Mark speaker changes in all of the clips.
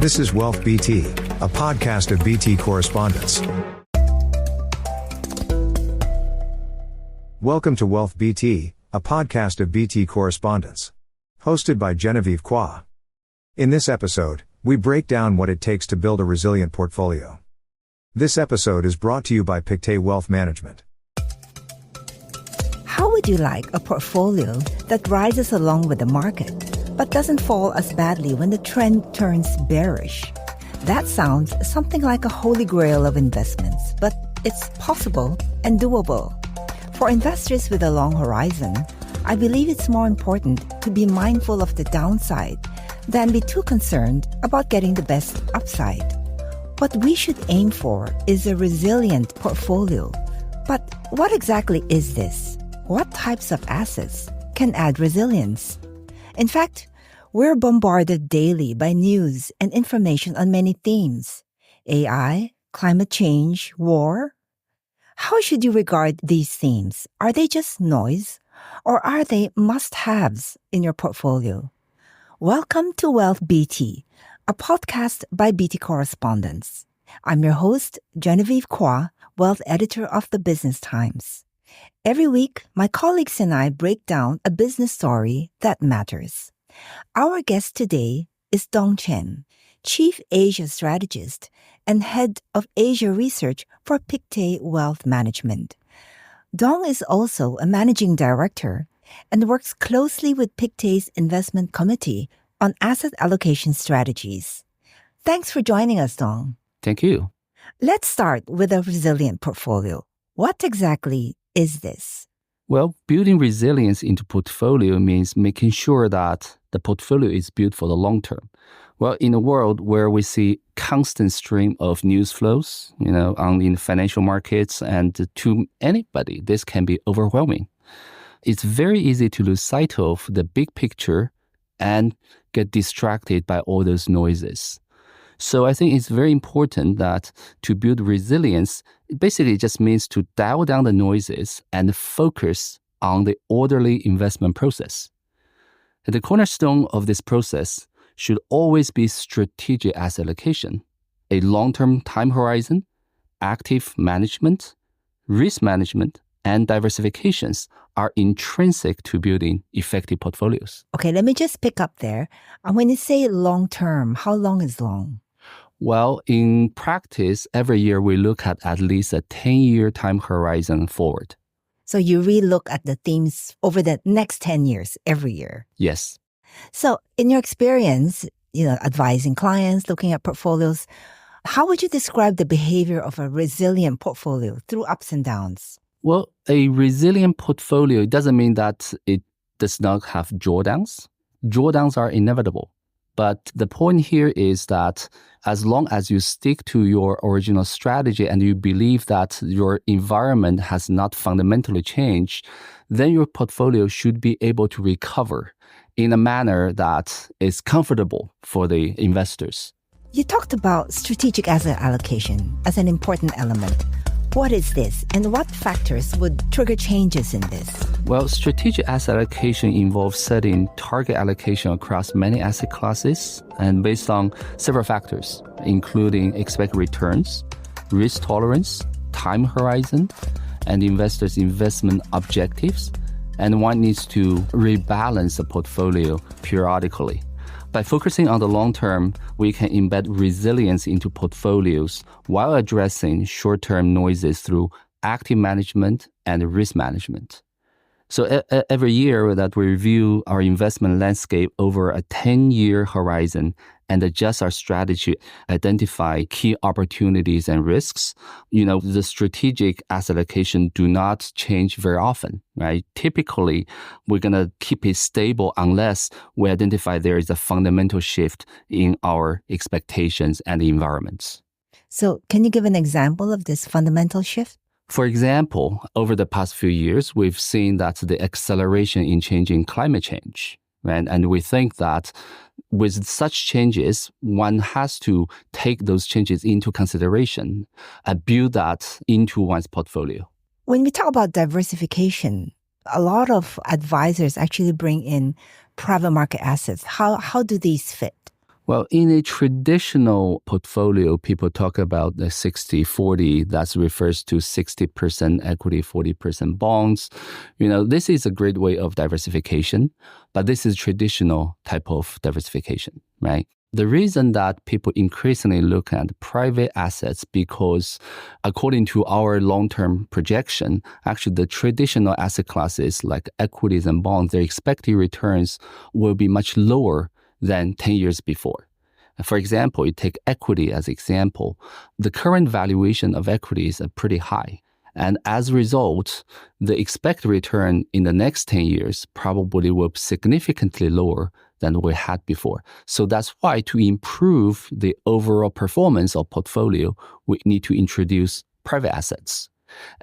Speaker 1: This is WealthBT, a podcast of BT correspondents. Welcome to WealthBT, a podcast of BT correspondents. Hosted by Genevieve Kwa. In this episode, we break down what it takes to build a resilient portfolio. This episode is brought to you by Pictet Wealth Management.
Speaker 2: How would you like a portfolio that rises along with the market, but doesn't fall as badly when the trend turns bearish? That sounds something like a holy grail of investments, but it's possible and doable. For investors with a long horizon, I believe it's more important to be mindful of the downside than be too concerned about getting the best upside. What we should aim for is a resilient portfolio. But what exactly is this? What types of assets can add resilience? In fact, we're bombarded daily by news and information on many themes: AI, climate change, war. How should you regard these themes? Are they just noise, or are they must-haves in your portfolio? Welcome to WealthBT, a podcast by BT correspondents. I'm your host, Genevieve Kwa, wealth editor of the Business Times. Every week, my colleagues and I break down a business story that matters. Our guest today is Chen, Chief Asia Strategist and Head of Asia Research for Pictet Wealth Management. Dong is also a Managing Director and works closely with Pictet's Investment Committee on asset allocation strategies. Thanks for joining us, Dong.
Speaker 3: Thank you.
Speaker 2: Let's start with a resilient portfolio. What exactly is this?
Speaker 3: Well, building resilience into portfolio means making sure that the portfolio is built for the long term. Well, in a world where we see constant stream of news flows, in the financial markets, and to anybody, this can be overwhelming. It's very easy to lose sight of the big picture and get distracted by all those noises. So I think it's very important that to build resilience, it basically just means to dial down the noises and focus on the orderly investment process. The cornerstone of this process should always be strategic asset allocation, a long-term time horizon, active management, risk management, and diversifications are intrinsic to building effective portfolios.
Speaker 2: Okay, let me just pick up there. When you say long-term, how long is long?
Speaker 3: Well, in practice, every year we look at least a 10-year time horizon forward.
Speaker 2: So you relook at the themes over the next 10 years every year?
Speaker 3: Yes.
Speaker 2: So in your experience, advising clients, looking at portfolios, how would you describe the behavior of a resilient portfolio through ups and downs?
Speaker 3: Well, a resilient portfolio doesn't mean that it does not have drawdowns. Drawdowns are inevitable. But the point here is that as long as you stick to your original strategy and you believe that your environment has not fundamentally changed, then your portfolio should be able to recover in a manner that is comfortable for the investors.
Speaker 2: You talked about strategic asset allocation as an important element. What is this, and what factors would trigger changes in this?
Speaker 3: Well, strategic asset allocation involves setting target allocation across many asset classes and based on several factors, including expected returns, risk tolerance, time horizon, and investors' investment objectives. And one needs to rebalance the portfolio periodically. By focusing on the long term, we can embed resilience into portfolios while addressing short-term noises through active management and risk management. So every year that we review our investment landscape over a 10-year horizon and adjust our strategy, identify key opportunities and risks, the strategic asset allocation do not change very often, right? Typically, we're going to keep it stable unless we identify there is a fundamental shift in our expectations and the environments.
Speaker 2: So can you give an example of this fundamental shift?
Speaker 3: For example, over the past few years, we've seen that the acceleration in changing climate change, right? And we think that with such changes, one has to take those changes into consideration and build that into one's portfolio.
Speaker 2: When we talk about diversification, a lot of advisors actually bring in private market assets. How do these fit?
Speaker 3: Well, in a traditional portfolio, people talk about the 60-40. That refers to 60% equity, 40% bonds. This is a great way of diversification, but this is traditional type of diversification, right? The reason that people increasingly look at private assets because according to our long-term projection, actually the traditional asset classes like equities and bonds, their expected returns will be much lower than 10 years before. For example, you take equity as example. The current valuation of equities are pretty high. And as a result, the expected return in the next 10 years probably will be significantly lower than we had before. So that's why to improve the overall performance of portfolio, we need to introduce private assets.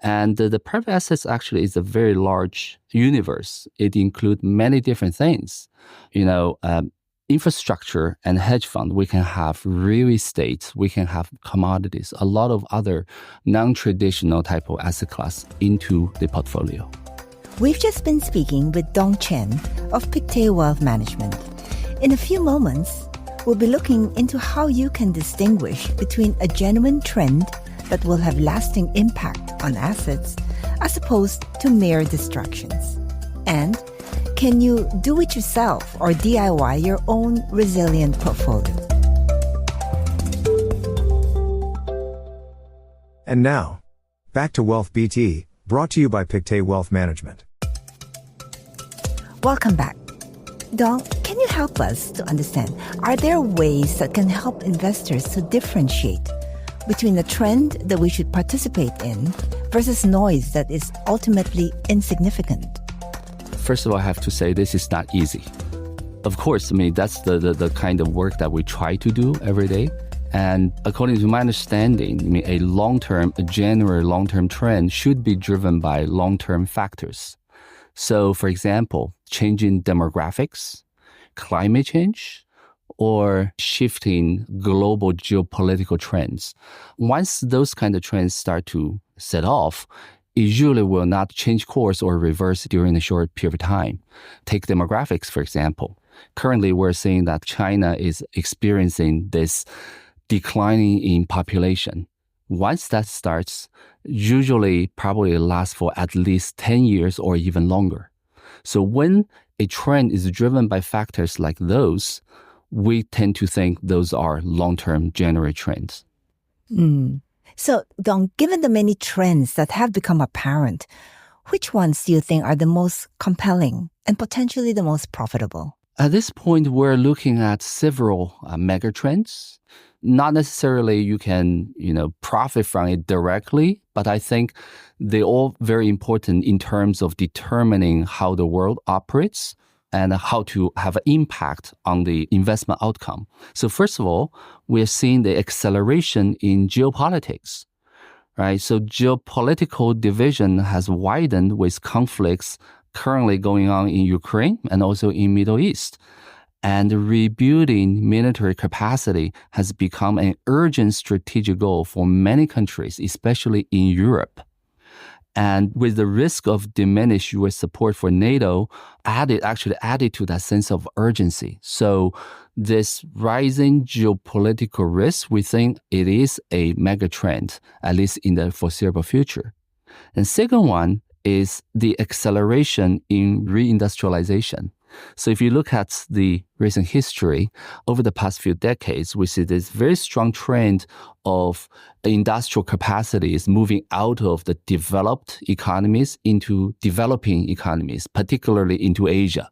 Speaker 3: And the private assets actually is a very large universe. It includes many different things. Infrastructure and hedge fund, we can have real estate, we can have commodities, a lot of other non-traditional type of asset class into the portfolio.
Speaker 2: We've just been speaking with Chen of Pictet Wealth Management. In a few moments, we'll be looking into how you can distinguish between a genuine trend that will have lasting impact on assets as opposed to mere distractions. And can you do it yourself or DIY your own resilient portfolio?
Speaker 1: And now, back to WealthBT, brought to you by Pictet Wealth Management.
Speaker 2: Welcome back. Dong, can you help us to understand, are there ways that can help investors to differentiate between the trend that we should participate in versus noise that is ultimately insignificant?
Speaker 3: First of all, I have to say this is not easy. Of course, that's the kind of work that we try to do every day. And according to my understanding, a general long-term trend should be driven by long-term factors. So, for example, changing demographics, climate change, or shifting global geopolitical trends. Once those kind of trends start to set off, it usually will not change course or reverse during a short period of time. Take demographics, for example. Currently, we're seeing that China is experiencing this declining in population. Once that starts, usually probably lasts for at least 10 years or even longer. So when a trend is driven by factors like those, we tend to think those are long-term general trends.
Speaker 2: So, Dong, given the many trends that have become apparent, which ones do you think are the most compelling and potentially the most profitable?
Speaker 3: At this point, we're looking at several megatrends. Not necessarily you can, profit from it directly, but I think they're all very important in terms of determining how the world operates and how to have an impact on the investment outcome. So first of all, we're seeing the acceleration in geopolitics, right? So geopolitical division has widened with conflicts currently going on in Ukraine and also in Middle East. And rebuilding military capacity has become an urgent strategic goal for many countries, especially in Europe. And with the risk of diminished U.S. support for NATO added to that sense of urgency. So this rising geopolitical risk, we think it is a mega trend, at least in the foreseeable future. And second one is the acceleration in reindustrialization. So if you look at the recent history, over the past few decades, we see this very strong trend of industrial capacities moving out of the developed economies into developing economies, particularly into Asia.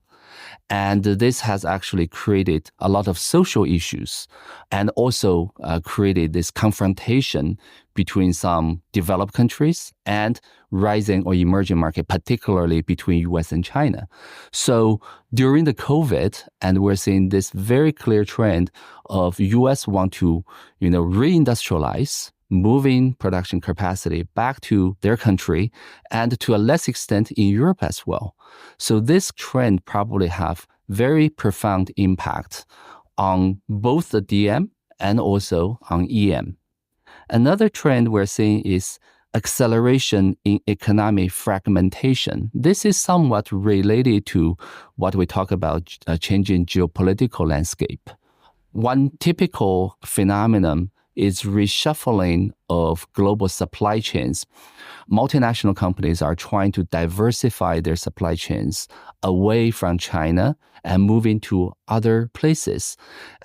Speaker 3: And this has actually created a lot of social issues and also created this confrontation between some developed countries and rising or emerging market, particularly between US and China. So during the COVID, and we're seeing this very clear trend of US want to, reindustrialize, moving production capacity back to their country and to a less extent in Europe as well. So this trend probably have very profound impact on both the DM and also on EM. Another trend we're seeing is acceleration in economic fragmentation. This is somewhat related to what we talk about changing geopolitical landscape. One typical phenomenon is reshuffling of global supply chains. Multinational companies are trying to diversify their supply chains away from China and move into other places.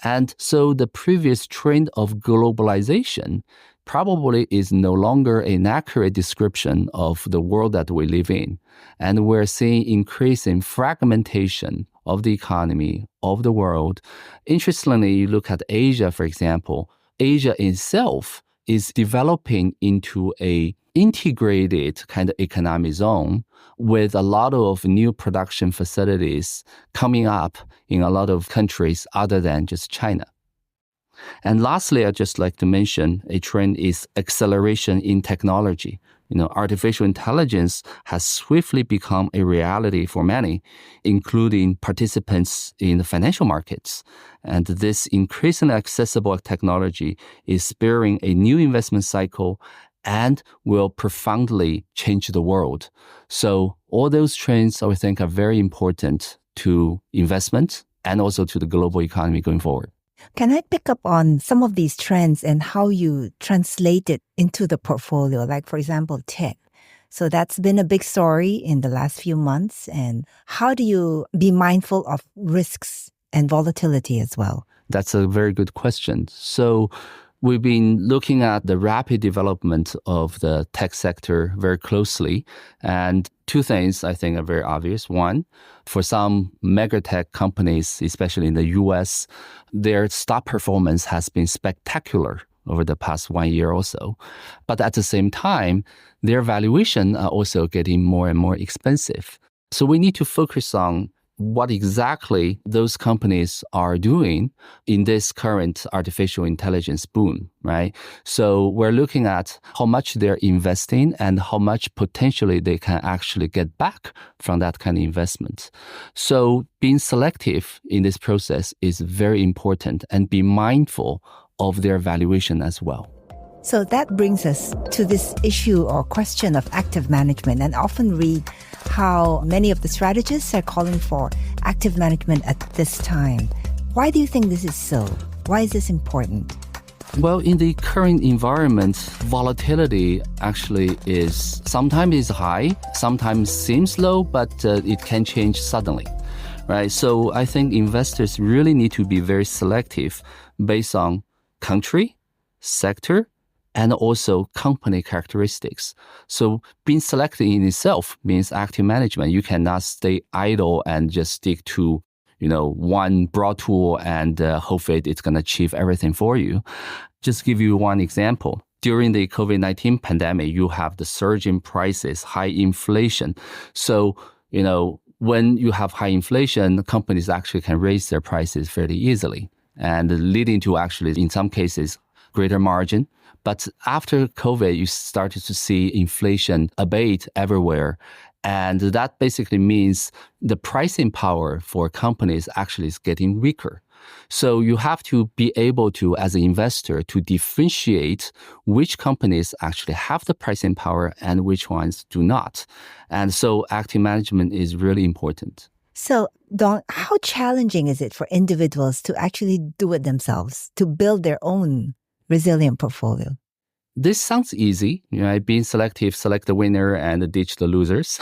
Speaker 3: And so the previous trend of globalization probably is no longer an accurate description of the world that we live in. And we're seeing increasing fragmentation of the economy, of the world. Interestingly, you look at Asia, for example. Asia itself is developing into a integrated kind of economic zone with a lot of new production facilities coming up in a lot of countries other than just China. And lastly, I'd just like to mention a trend is acceleration in technology. Artificial intelligence has swiftly become a reality for many, including participants in the financial markets. And this increasingly accessible technology is spurring a new investment cycle and will profoundly change the world. So all those trends, I think, are very important to investment and also to the global economy going forward.
Speaker 2: Can I pick up on some of these trends and how you translate it into the portfolio? Like, for example, tech. So that's been a big story in the last few months. And how do you be mindful of risks and volatility as well?
Speaker 3: That's a very good question. So we've been looking at the rapid development of the tech sector very closely. And two things I think are very obvious. One, for some mega tech companies, especially in the US, their stock performance has been spectacular over the past 1 year or so. But at the same time, their valuation are also getting more and more expensive. So we need to focus on what exactly those companies are doing in this current artificial intelligence boom, right? So we're looking at how much they're investing and how much potentially they can actually get back from that kind of investment. So being selective in this process is very important, and be mindful of their valuation as well.
Speaker 2: So that brings us to this issue or question of active management, and often read how many of the strategists are calling for active management at this time. Why do you think this is so? Why is this important?
Speaker 3: Well, in the current environment, volatility actually is sometimes high, sometimes seems low, but it can change suddenly, right? So I think investors really need to be very selective based on country, sector, and also company characteristics. So being selective in itself means active management. You cannot stay idle and just stick to, one broad tool and hope it's going to achieve everything for you. Just give you one example. During the COVID-19 pandemic, you have the surge in prices, high inflation. So, when you have high inflation, companies actually can raise their prices fairly easily, and leading to actually, in some cases, greater margin. But after COVID, you started to see inflation abate everywhere. And that basically means the pricing power for companies actually is getting weaker. So you have to be able to, as an investor, to differentiate which companies actually have the pricing power and which ones do not. And so active management is really important.
Speaker 2: So, Dong, how challenging is it for individuals to actually do it themselves, to build their own resilient portfolio?
Speaker 3: This sounds easy, being selective, select the winner and ditch the losers.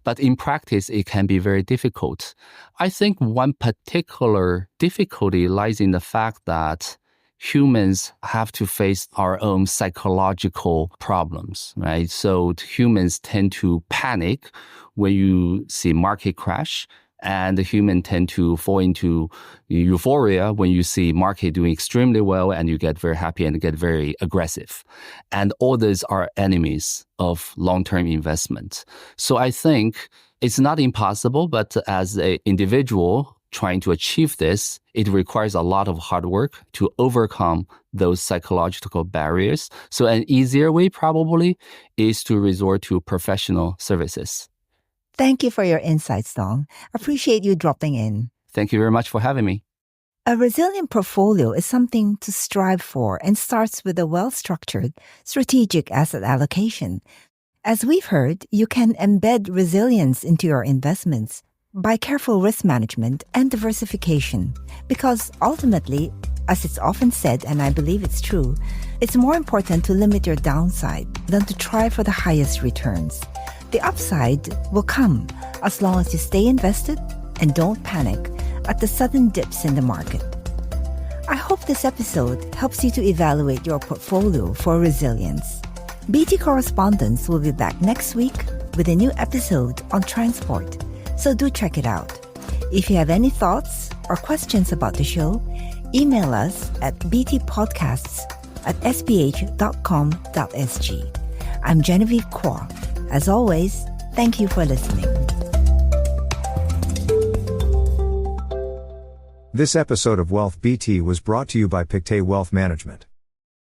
Speaker 3: But in practice, it can be very difficult. I think one particular difficulty lies in the fact that humans have to face our own psychological problems, right? So humans tend to panic when you see market crash, and the human tend to fall into euphoria when you see market doing extremely well and you get very happy and get very aggressive. And all these are enemies of long-term investment. So I think it's not impossible, but as an individual trying to achieve this, it requires a lot of hard work to overcome those psychological barriers. So an easier way probably is to resort to professional services.
Speaker 2: Thank you for your insights, Dong. Appreciate you dropping in.
Speaker 3: Thank you very much for having me.
Speaker 2: A resilient portfolio is something to strive for and starts with a well-structured, strategic asset allocation. As we've heard, you can embed resilience into your investments by careful risk management and diversification, because ultimately, as it's often said, and I believe it's true, it's more important to limit your downside than to try for the highest returns. The upside will come as long as you stay invested and don't panic at the sudden dips in the market. I hope this episode helps you to evaluate your portfolio for resilience. BT Correspondence will be back next week with a new episode on transport, so do check it out. If you have any thoughts or questions about the show, email us at btpodcasts@sph.com.sg. I'm Genevieve Kwa. As always, thank you for listening.
Speaker 1: This episode of WealthBT was brought to you by Pictet Wealth Management.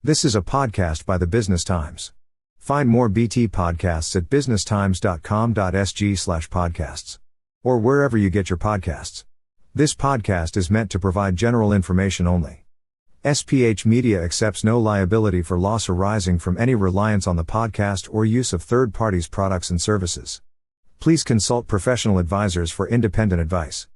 Speaker 1: This is a podcast by the Business Times. Find more BT podcasts at businesstimes.com.sg/podcasts. Or wherever you get your podcasts. This podcast is meant to provide general information only. SPH Media accepts no liability for loss arising from any reliance on the podcast or use of third parties' products and services. Please consult professional advisors for independent advice.